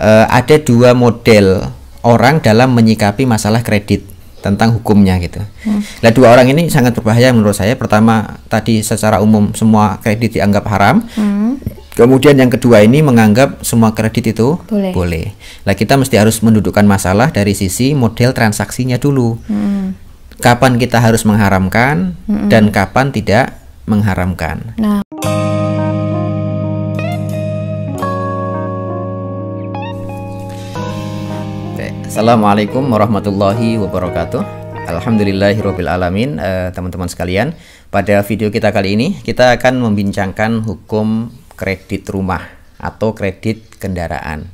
Ada dua model orang dalam menyikapi masalah kredit tentang hukumnya gitu. Nah, dua orang ini sangat berbahaya menurut saya. Pertama, tadi secara umum semua kredit dianggap haram. Kemudian yang kedua ini menganggap semua kredit itu boleh. Nah, kita mesti harus mendudukkan masalah dari sisi model transaksinya dulu. Kapan kita harus mengharamkan dan kapan tidak mengharamkan. Nah, Assalamualaikum warahmatullahi wabarakatuh. Alhamdulillahirabbil alamin. Teman-teman sekalian, pada video kita kali ini kita akan membincangkan hukum kredit rumah atau kredit kendaraan.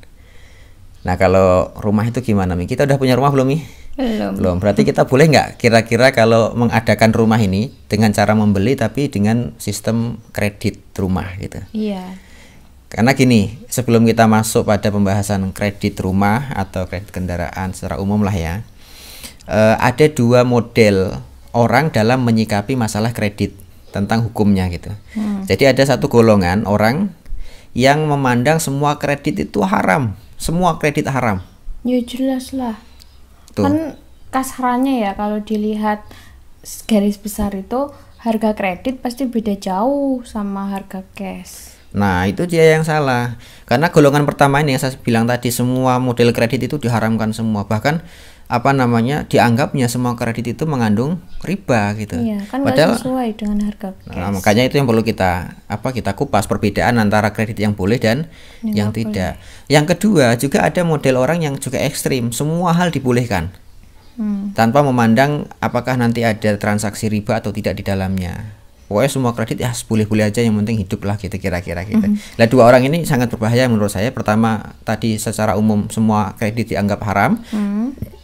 Nah, kalau rumah itu gimana, Mi? Kita udah punya rumah belum, Mi? Belum. Berarti kita boleh nggak kira-kira kalau mengadakan rumah ini dengan cara membeli tapi dengan sistem kredit rumah gitu? iya. Karena gini, sebelum kita masuk pada pembahasan kredit rumah atau kredit kendaraan secara umum lah ya, ada dua model orang dalam menyikapi masalah kredit tentang hukumnya gitu. Jadi ada satu golongan orang yang memandang semua kredit itu haram, semua kredit haram. Ya jelas lah. Tuh. Kan kasarannya ya, kalau dilihat garis besar itu harga kredit pasti beda jauh sama harga cash. Nah, itu dia yang salah. Karena golongan pertama ini yang saya bilang tadi, semua model kredit itu diharamkan semua. Bahkan dianggapnya semua kredit itu mengandung riba gitu. Iya, kan nggak sesuai dengan harga cash. Nah, makanya itu yang perlu kita kupas perbedaan antara kredit yang boleh dan yang tidak. Yang kedua, juga ada model orang yang juga ekstrim, semua hal dibolehkan. Tanpa memandang apakah nanti ada transaksi riba atau tidak di dalamnya. Pokoknya semua kredit ya boleh-boleh aja, yang penting hidup lah gitu kira-kira gitu. Nah, dua orang ini sangat berbahaya menurut saya. Pertama, tadi secara umum semua kredit dianggap haram.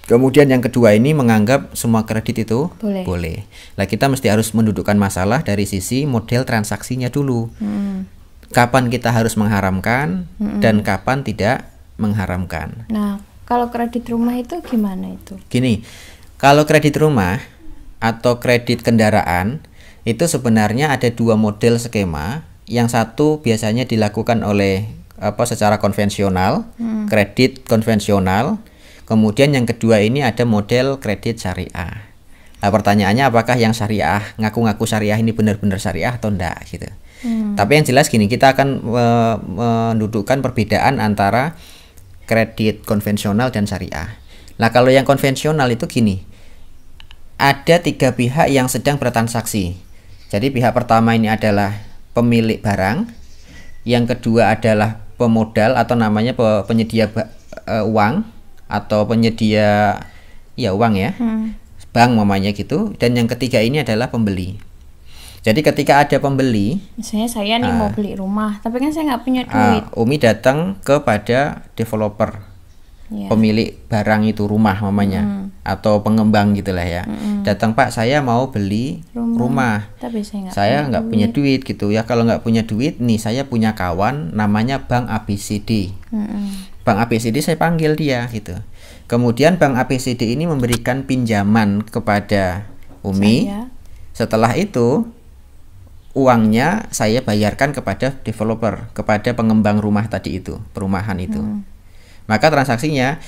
Kemudian yang kedua ini menganggap semua kredit itu boleh. Nah, kita mesti harus mendudukkan masalah dari sisi model transaksinya dulu. Kapan kita harus mengharamkan dan kapan tidak mengharamkan. Nah, kalau kredit rumah itu gimana itu? Gini, kalau kredit rumah atau kredit kendaraan itu sebenarnya ada dua model skema. Yang satu biasanya dilakukan oleh secara konvensional, kredit konvensional. Kemudian yang kedua ini ada model kredit syariah. Nah, pertanyaannya apakah yang syariah, ngaku-ngaku syariah ini benar-benar syariah atau enggak gitu. Tapi yang jelas gini, kita akan mendudukkan perbedaan antara kredit konvensional dan syariah. Nah, kalau yang konvensional itu gini, ada tiga pihak yang sedang bertransaksi. Jadi pihak pertama ini adalah pemilik barang, yang kedua adalah pemodal atau namanya penyedia uang atau penyedia uang ya, bank mamanya gitu, dan yang ketiga ini adalah pembeli. Jadi ketika ada pembeli, misalnya saya nih mau beli rumah, tapi kan saya nggak punya duit. Umi datang kepada developer, pemilik barang itu rumah mamanya, atau pengembang gitulah ya. Datang, Pak, saya mau beli rumah. Tapi saya nggak punya duit gitu ya. Kalau nggak punya duit nih, saya punya kawan namanya Bank ABCD. Bank ABCD saya panggil dia gitu. Kemudian Bank ABCD ini memberikan pinjaman kepada Umi. Setelah itu uangnya saya bayarkan kepada developer, kepada pengembang rumah tadi itu, perumahan itu. Maka transaksinya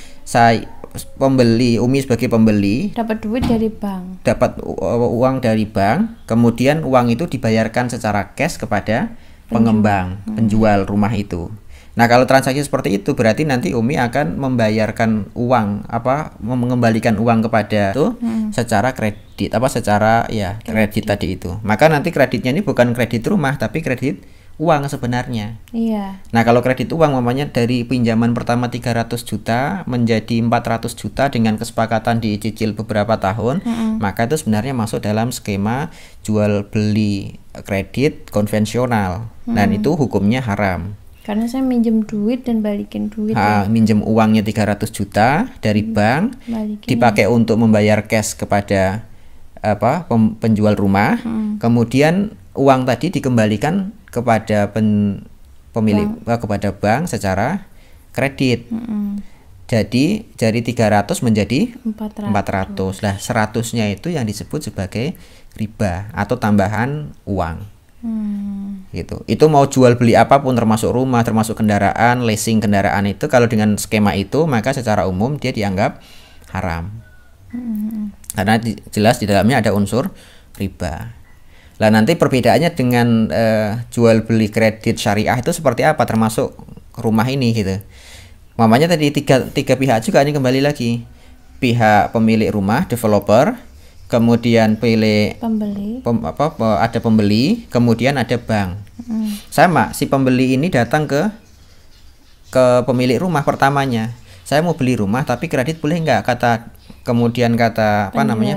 Umi sebagai pembeli dapat duit dari bank, dapat uang dari bank, kemudian uang itu dibayarkan secara cash kepada pengembang, penjual rumah itu. Nah, kalau transaksi seperti itu berarti nanti Umi akan membayarkan uang mengembalikan uang kepada itu secara kredit kredit tadi itu. Maka nanti kreditnya ini bukan kredit rumah tapi kredit uang sebenarnya. Iya. Nah, kalau kredit uang mamanya dari pinjaman pertama 300 juta menjadi 400 juta dengan kesepakatan dicicil beberapa tahun, maka itu sebenarnya masuk dalam skema jual beli kredit konvensional. Dan itu hukumnya haram. Karena saya minjem duit dan balikin duit. Minjem uangnya 300 juta dari bank, dipakai untuk membayar cash kepada penjual rumah. Kemudian uang tadi dikembalikan kepada pemilik kepada bank secara kredit. Jadi dari 300 menjadi 400. Lah, 100-nya itu yang disebut sebagai riba atau tambahan uang. Gitu. Itu mau jual beli apapun termasuk rumah, termasuk kendaraan, leasing kendaraan itu kalau dengan skema itu maka secara umum dia dianggap haram. Karena jelas di dalamnya ada unsur riba. Lah nanti perbedaannya dengan jual beli kredit syariah itu seperti apa termasuk rumah ini gitu. Mamanya tadi tiga pihak juga, ini kembali lagi. Pihak pemilik rumah, developer, kemudian ada pembeli, kemudian ada bank. Sama, si pembeli ini datang ke pemilik rumah pertamanya. Saya mau beli rumah tapi kredit boleh nggak? Kata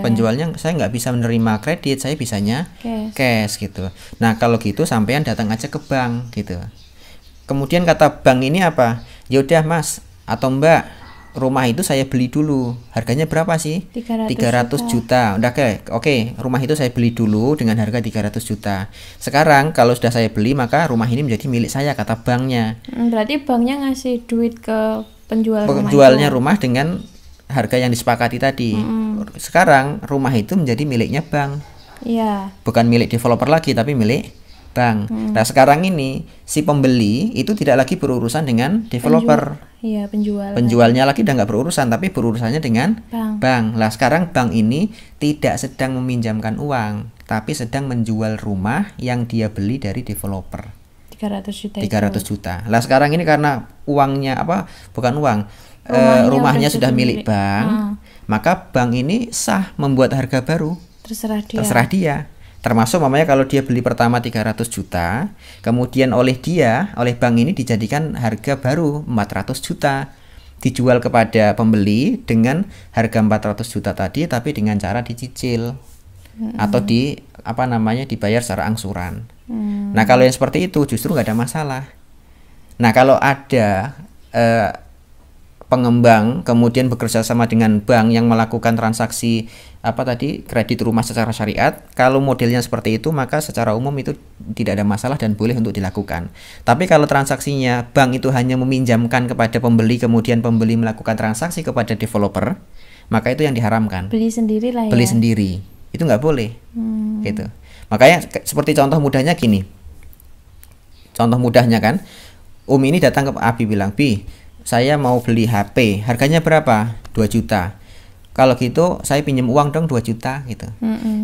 penjualnya, saya nggak bisa menerima kredit, saya bisanya cash gitu. Nah kalau gitu sampean datang aja ke bank gitu. Kemudian kata bank ini apa? Yaudah mas atau mbak, rumah itu saya beli dulu. Harganya berapa sih? 300 juta. Udah oke, rumah itu saya beli dulu dengan harga 300 juta. Sekarang kalau sudah saya beli maka rumah ini menjadi milik saya, kata banknya. Berarti banknya ngasih duit ke penjualnya rumah dengan harga yang disepakati tadi. Sekarang rumah itu menjadi miliknya bank. Iya. Bukan milik developer lagi tapi milik bank. Nah sekarang ini si pembeli itu tidak lagi berurusan dengan developer. Penjualnya lagi udah nggak berurusan, tapi berurusannya dengan bank. Lah sekarang bank ini tidak sedang meminjamkan uang, tapi sedang menjual rumah yang dia beli dari developer. 300 juta. Lah sekarang ini karena uangnya rumahnya sudah milik bank, maka bank ini sah membuat harga baru. Terserah dia. Termasuk mamanya kalau dia beli pertama 300 juta, kemudian oleh bank ini dijadikan harga baru 400 juta. Dijual kepada pembeli dengan harga 400 juta tadi, tapi dengan cara dicicil. Atau dibayar secara angsuran. Nah kalau yang seperti itu justru nggak ada masalah. Nah kalau ada pengembang kemudian bekerja sama dengan bank yang melakukan transaksi kredit rumah secara syariat, kalau modelnya seperti itu maka secara umum itu tidak ada masalah dan boleh untuk dilakukan. Tapi kalau transaksinya bank itu hanya meminjamkan kepada pembeli, kemudian pembeli melakukan transaksi kepada developer, maka itu yang diharamkan. Beli sendiri lah ya. Beli sendiri itu nggak boleh. Gitu. Makanya seperti contoh mudahnya gini. Contoh mudahnya kan, ini datang ke Abi bilang, "Bi, saya mau beli HP, harganya berapa? 2 juta. Kalau gitu saya pinjam uang dong 2 juta gitu.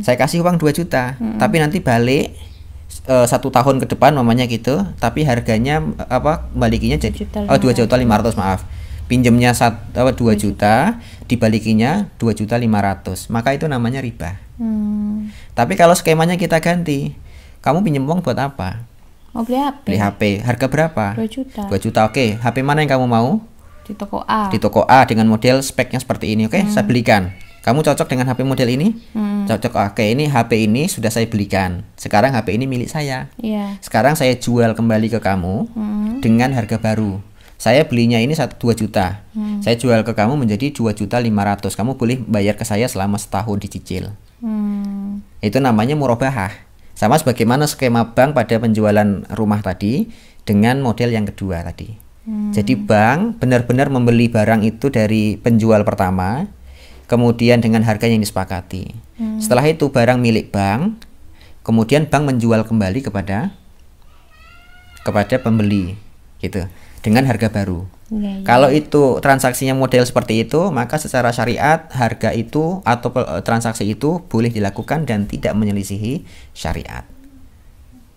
Saya kasih uang 2 juta, tapi nanti balik 1 tahun ke depan mamanya gitu, tapi harganya balikinya jadi 2.500.000 maaf. Pinjamnya 2 juta, dibalikinya 2.500.000. Maka itu namanya riba. Tapi kalau skemanya kita ganti, kamu pinjam uang buat apa? Mau beli HP. Beli HP. Harga berapa? 2 juta. 2 juta. Oke, HP mana yang kamu mau? Di toko A. Di toko A dengan model speknya seperti ini. Oke, saya belikan. Kamu cocok dengan HP model ini? Cocok. Oke, ini HP ini sudah saya belikan. Sekarang HP ini milik saya. Sekarang saya jual kembali ke kamu dengan harga baru. Saya belinya ini 2 juta. Saya jual ke kamu menjadi 2.500.000. Kamu boleh bayar ke saya selama setahun dicicil. Itu namanya murabahah. Sama sebagaimana skema bank pada penjualan rumah tadi dengan model yang kedua tadi. Jadi bank benar-benar membeli barang itu dari penjual pertama, kemudian dengan harga yang disepakati. Setelah itu barang milik bank, kemudian bank menjual kembali kepada pembeli gitu dengan harga baru. Kalau itu transaksinya model seperti itu, maka secara syariat harga itu atau transaksi itu boleh dilakukan dan tidak menyelisihi syariat.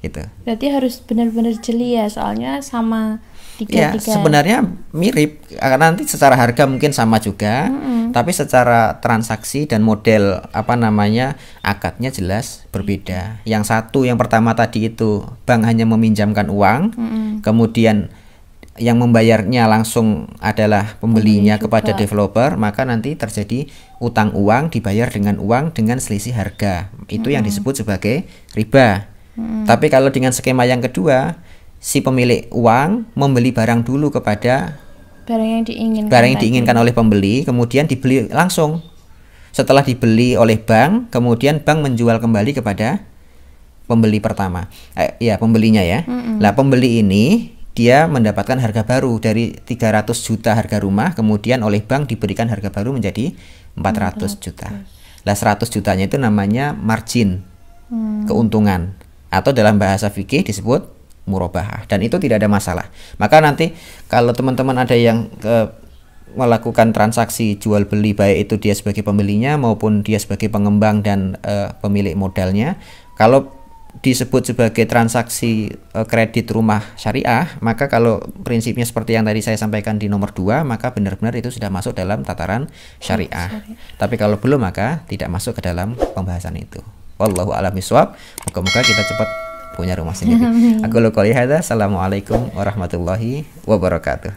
Gitu. Berarti harus benar-benar jeli ya, soalnya sama tiga-tiga. Ya, sebenarnya mirip karena nanti secara harga mungkin sama juga, tapi secara transaksi dan model akadnya jelas berbeda. Yang pertama tadi itu bank hanya meminjamkan uang, kemudian yang membayarnya langsung adalah pembelinya kepada developer, maka nanti terjadi utang uang dibayar dengan uang dengan selisih harga. Itu yang disebut sebagai riba. Tapi kalau dengan skema yang kedua, si pemilik uang membeli barang dulu kepada barang yang diinginkan oleh pembeli, kemudian dibeli langsung. Setelah dibeli oleh bank, kemudian bank menjual kembali kepada pembeli pertama. Pembelinya ya. Lah pembeli ini dia mendapatkan harga baru dari 300 juta harga rumah, kemudian oleh bank diberikan harga baru menjadi 400 juta. Lah 100 jutanya itu namanya margin, keuntungan. atau dalam bahasa fikih disebut murabahah, dan itu tidak ada masalah. Maka nanti kalau teman-teman ada yang melakukan transaksi jual beli, baik itu dia sebagai pembelinya maupun dia sebagai pengembang dan pemilik modalnya, kalau disebut sebagai transaksi kredit rumah syariah, maka kalau prinsipnya seperti yang tadi saya sampaikan di nomor 2, maka benar-benar itu sudah masuk dalam tataran syariah. Tapi kalau belum, maka tidak masuk ke dalam pembahasan itu. Wallahu a'lam bishawab. Moga-moga kita cepat punya rumah sendiri. Aku qouli hadza. Assalamualaikum warahmatullahi wabarakatuh.